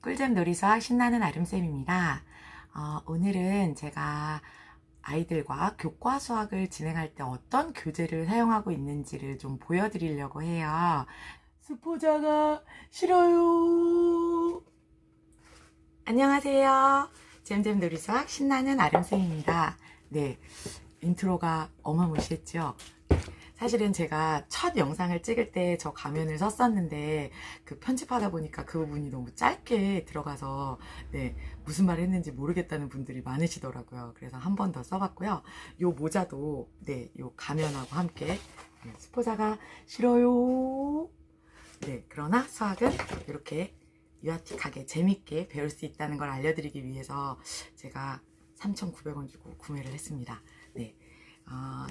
꿀잼 놀이수학 신나는 아름쌤입니다. 오늘은 제가 아이들과 교과 수학을 진행할 때 어떤 교재를 사용하고 있는지를 좀 보여드리려고 해요. 스포자가 싫어요. 안녕하세요. 잼잼 놀이수학 신나는 아름쌤입니다. 네, 인트로가 어마무시했죠? 사실은 제가 첫 영상을 찍을 때 저 가면을 썼었는데 그 편집하다 보니까 그 부분이 너무 짧게 들어가서 네, 무슨 말을 했는지 모르겠다는 분들이 많으시더라고요. 그래서 한 번 더 써봤고요. 요 모자도 네, 요 가면하고 함께 네, 스포자가 싫어요. 네, 그러나 수학은 이렇게 유아틱하게 재밌게 배울 수 있다는 걸 알려드리기 위해서 제가 3,900원 주고 구매를 했습니다. 네,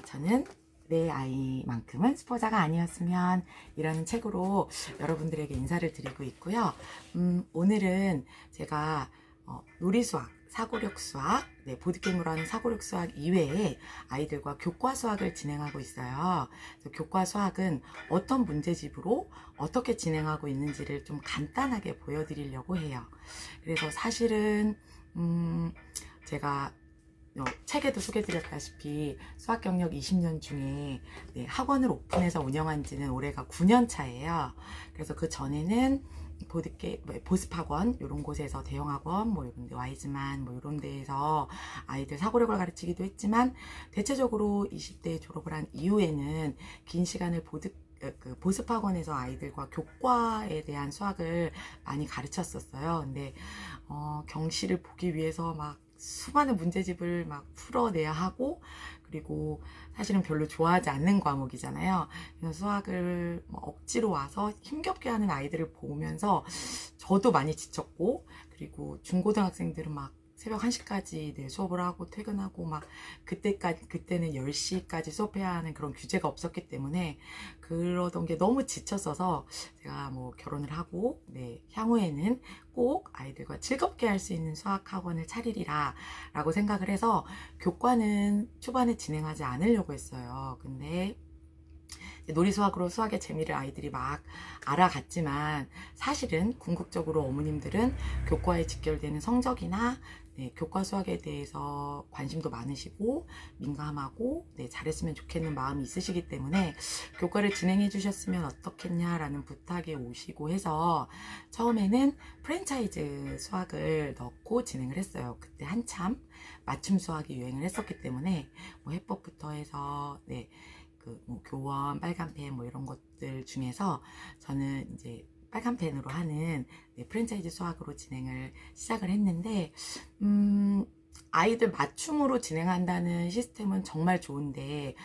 저는 내 아이만큼은 스포자가 아니었으면 이라는 책으로 여러분들에게 인사를 드리고 있고요. 오늘은 제가 놀이수학, 사고력 수학, 네, 보드게임으로 하는 사고력 수학 이외에 아이들과 교과 수학을 진행하고 있어요. 그래서 교과 수학은 어떤 문제집으로 어떻게 진행하고 있는지를 좀 간단하게 보여드리려고 해요. 그래서 사실은 제가 책에도 소개드렸다시피 수학 경력 20년 중에 네, 학원을 오픈해서 운영한 지는 올해가 9년 차예요. 그래서 그 전에는 보습학원 이런 곳에서 대형학원 뭐 이런 데 와이즈만 뭐 이런 데에서 아이들 사고력을 가르치기도 했지만 대체적으로 20대에 졸업을 한 이후에는 긴 시간을 보습학원에서 아이들과 교과에 대한 수학을 많이 가르쳤었어요. 근데 경시를 보기 위해서 막 수많은 문제집을 막 풀어내야 하고, 그리고 사실은 별로 좋아하지 않는 과목이잖아요. 그래서 수학을 억지로 와서 힘겹게 하는 아이들을 보면서 저도 많이 지쳤고, 그리고 중고등학생들은 막 새벽 1시까지 네, 수업을 하고 퇴근하고 막 그때는 10시까지 수업해야 하는 그런 규제가 없었기 때문에 그러던 게 너무 지쳤어서 제가 뭐 결혼을 하고 네, 향후에는 꼭 아이들과 즐겁게 할 수 있는 수학 학원을 차리리라 라고 생각을 해서 교과는 초반에 진행하지 않으려고 했어요. 근데 놀이수학으로 수학의 재미를 아이들이 막 알아갔지만 사실은 궁극적으로 어머님들은 교과에 직결되는 성적이나 네, 교과 수학에 대해서 관심도 많으시고 민감하고 네, 잘했으면 좋겠는 마음이 있으시기 때문에 교과를 진행해 주셨으면 어떻겠냐라는 부탁이 오시고 해서 처음에는 프랜차이즈 수학을 넣고 진행을 했어요. 그때 한참 맞춤 수학이 유행을 했었기 때문에 뭐 해법부터 해서 네, 뭐 교원, 빨간펜 뭐 이런 것들 중에서 저는 이제 빨간펜으로 하는 네, 프랜차이즈 수학으로 진행을 시작을 했는데 아이들 맞춤으로 진행한다는 시스템은 정말 좋은데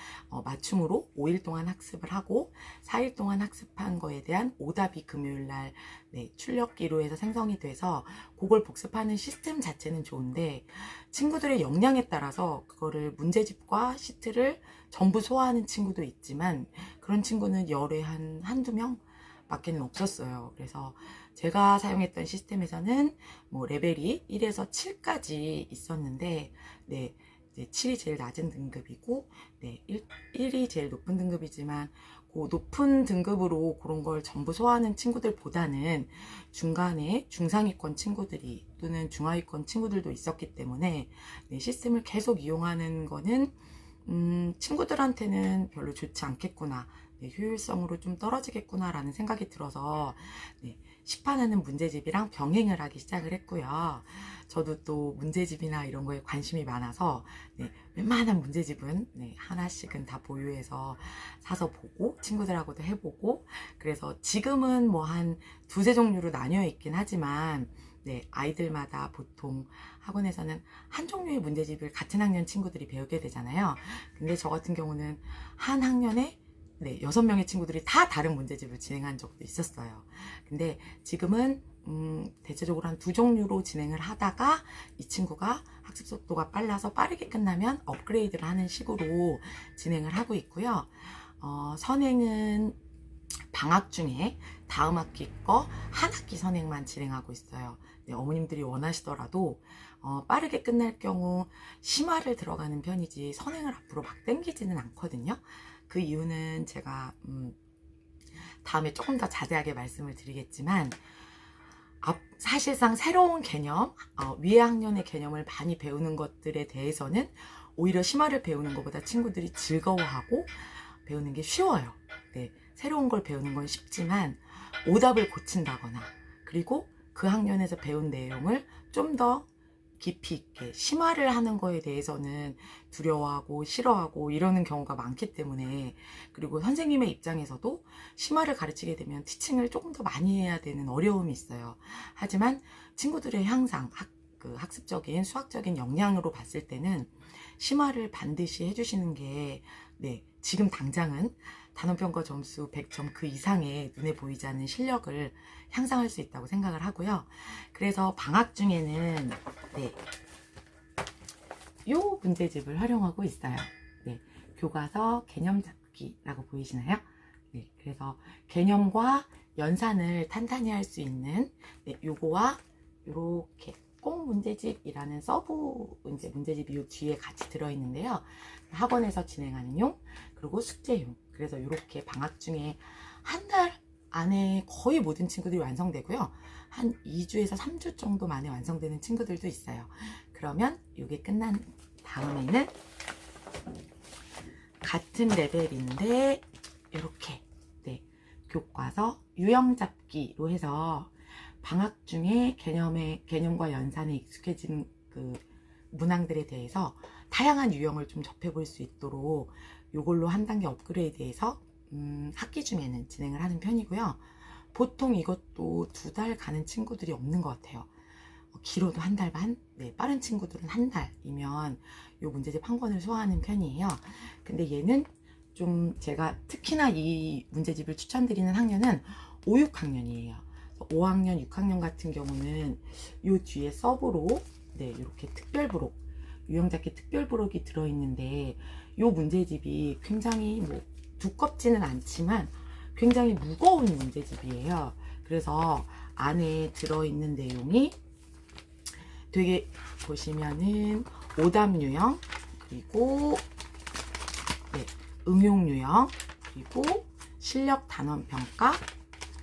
맞춤으로 5일 동안 학습을 하고 4일 동안 학습한 거에 대한 오답이 금요일날 네, 출력기로 해서 생성이 돼서 그걸 복습하는 시스템 자체는 좋은데 친구들의 역량에 따라서 그거를 문제집과 시트를 전부 소화하는 친구도 있지만 그런 친구는 열에 한두 명 밖에는 없었어요. 그래서 제가 사용했던 시스템에서는 뭐 레벨이 1에서 7까지 있었는데 네, 7이 제일 낮은 등급이고 네, 1이 제일 높은 등급이지만 그 높은 등급으로 그런 걸 전부 소화하는 친구들보다는 중간에 중상위권 친구들이 또는 중하위권 친구들도 있었기 때문에 네, 시스템을 계속 이용하는 거는 친구들한테는 별로 좋지 않겠구나. 네, 효율성으로 좀 떨어지겠구나 라는 생각이 들어서 네, 시판하는 문제집이랑 병행을 하기 시작을 했고요. 저도 또 문제집이나 이런 거에 관심이 많아서 네, 웬만한 문제집은 네, 하나씩은 다 보유해서 사서 보고 친구들하고도 해보고 그래서 지금은 뭐 한 두세 종류로 나뉘어 있긴 하지만 네, 아이들마다 보통 학원에서는 한 종류의 문제집을 같은 학년 친구들이 배우게 되잖아요. 근데 저 같은 경우는 한 학년에 네, 6명의 친구들이 다 다른 문제집을 진행한 적도 있었어요. 근데 지금은 대체적으로 한 두 종류로 진행을 하다가 이 친구가 학습 속도가 빨라서 빠르게 끝나면 업그레이드를 하는 식으로 진행을 하고 있고요. 선행은 방학 중에 다음 학기 거 한 학기 선행만 진행하고 있어요. 네, 어머님들이 원하시더라도 빠르게 끝날 경우 심화를 들어가는 편이지 선행을 앞으로 막 땡기지는 않거든요. 그 이유는 제가 다음에 조금 더 자세하게 말씀을 드리겠지만 사실상 새로운 개념, 위의 학년의 개념을 많이 배우는 것들에 대해서는 오히려 심화를 배우는 것보다 친구들이 즐거워하고 배우는 게 쉬워요. 네, 새로운 걸 배우는 건 쉽지만 오답을 고친다거나 그리고 그 학년에서 배운 내용을 좀 더 깊이 있게 심화를 하는 거에 대해서는 두려워하고 싫어하고 이러는 경우가 많기 때문에, 그리고 선생님의 입장에서도 심화를 가르치게 되면 티칭을 조금 더 많이 해야 되는 어려움이 있어요. 하지만 친구들의 향상, 학습적인 수학적인 역량으로 봤을 때는 심화를 반드시 해주시는 게 지금 당장은 단원평가 점수 100점 그 이상의 눈에 보이지 않는 실력을 향상할 수 있다고 생각을 하고요. 그래서 방학 중에는 요 문제집을 활용하고 있어요. 교과서 개념 잡기라고 보이시나요? 그래서 개념과 연산을 탄탄히 할 수 있는 요거와 요렇게 꼭 문제집이라는 서브 문제집이 요 뒤에 같이 들어있는데요. 학원에서 진행하는 용, 그리고 숙제용. 그래서 이렇게 방학 중에 한 달 안에 거의 모든 친구들이 완성되고요. 한 2주에서 3주 정도 만에 완성되는 친구들도 있어요. 그러면 이게 끝난 다음에는 같은 레벨인데 이렇게 교과서 유형 잡기로 해서 방학 중에 개념과 연산에 익숙해지는 그 문항들에 대해서 다양한 유형을 좀 접해볼 수 있도록 이걸로 한 단계 업그레이드해서 학기 중에는 진행을 하는 편이고요. 보통 이것도 2달 가는 친구들이 없는 것 같아요. 길어도 한 달 반? 빠른 친구들은 한 달이면 이 문제집 한 권을 소화하는 편이에요. 근데 얘는 좀 제가 특히나 이 문제집을 추천드리는 학년은 5, 6학년이에요. 5학년, 6학년 같은 경우는 요 뒤에 서브로 이렇게 특별부록, 유형잡기 특별부록이 들어있는데 요 문제집이 굉장히 두껍지는 않지만 굉장히 무거운 문제집이에요. 그래서 안에 들어있는 내용이 되게 보시면은 오답 유형, 그리고 응용 유형, 그리고 실력 단원 평가,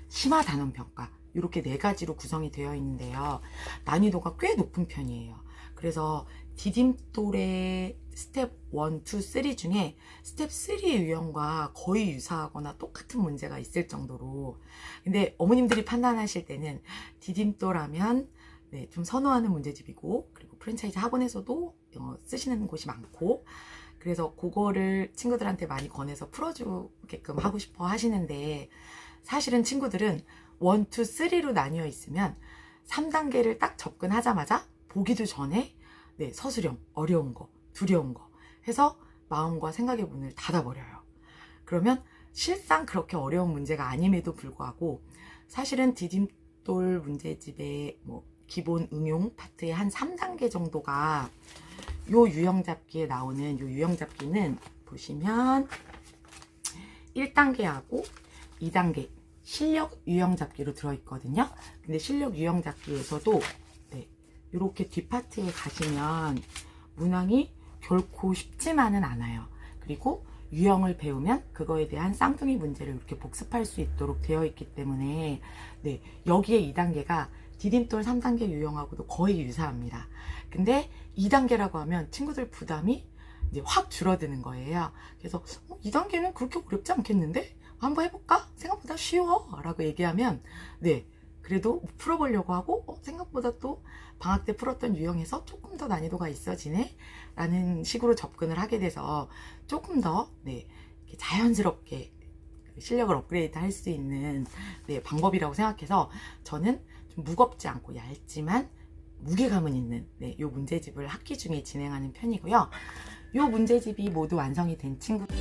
심화 단원 평가, 이렇게 4가지로 구성이 되어 있는데요. 난이도가 꽤 높은 편이에요. 그래서 디딤돌의 스텝 1, 2, 3 중에 스텝 3 유형과 거의 유사하거나 똑같은 문제가 있을 정도로, 근데 어머님들이 판단하실 때는 디딤돌하면 좀 선호하는 문제집이고, 그리고 프랜차이즈 학원에서도 쓰시는 곳이 많고, 그래서 그거를 친구들한테 많이 권해서 풀어주게끔 하고 싶어 하시는데, 사실은 친구들은 1, 2, 3로 나뉘어 있으면 3단계를 딱 접근하자마자 보기도 전에 서술형, 어려운 거, 두려운 거 해서 마음과 생각의 문을 닫아버려요. 그러면 실상 그렇게 어려운 문제가 아님에도 불구하고 사실은 디딤돌 문제집의 기본 응용 파트의 한 3단계 정도가 요 유형 잡기에 나오는 요 유형 잡기는 보시면 1단계하고 2단계 실력 유형 잡기로 들어있거든요. 근데 실력 유형 잡기에서도 이렇게 뒷파트에 가시면 문항이 결코 쉽지만은 않아요. 그리고 유형을 배우면 그거에 대한 쌍둥이 문제를 이렇게 복습할 수 있도록 되어 있기 때문에 여기에 2단계가 디딤돌 3단계 유형하고도 거의 유사합니다. 근데 2단계라고 하면 친구들 부담이 이제 확 줄어드는 거예요. 그래서 2단계는 그렇게 어렵지 않겠는데? 한번 해볼까? 생각보다 쉬워 라고 얘기하면 그래도 풀어보려고 하고 생각보다 또 방학 때 풀었던 유형에서 조금 더 난이도가 있어지네 라는 식으로 접근을 하게 돼서 조금 더 자연스럽게 실력을 업그레이드 할 수 있는 방법이라고 생각해서 저는 좀 무겁지 않고 얇지만 무게감은 있는 요 문제집을 학기 중에 진행하는 편이고요. 요 문제집이 모두 완성이 된 친구들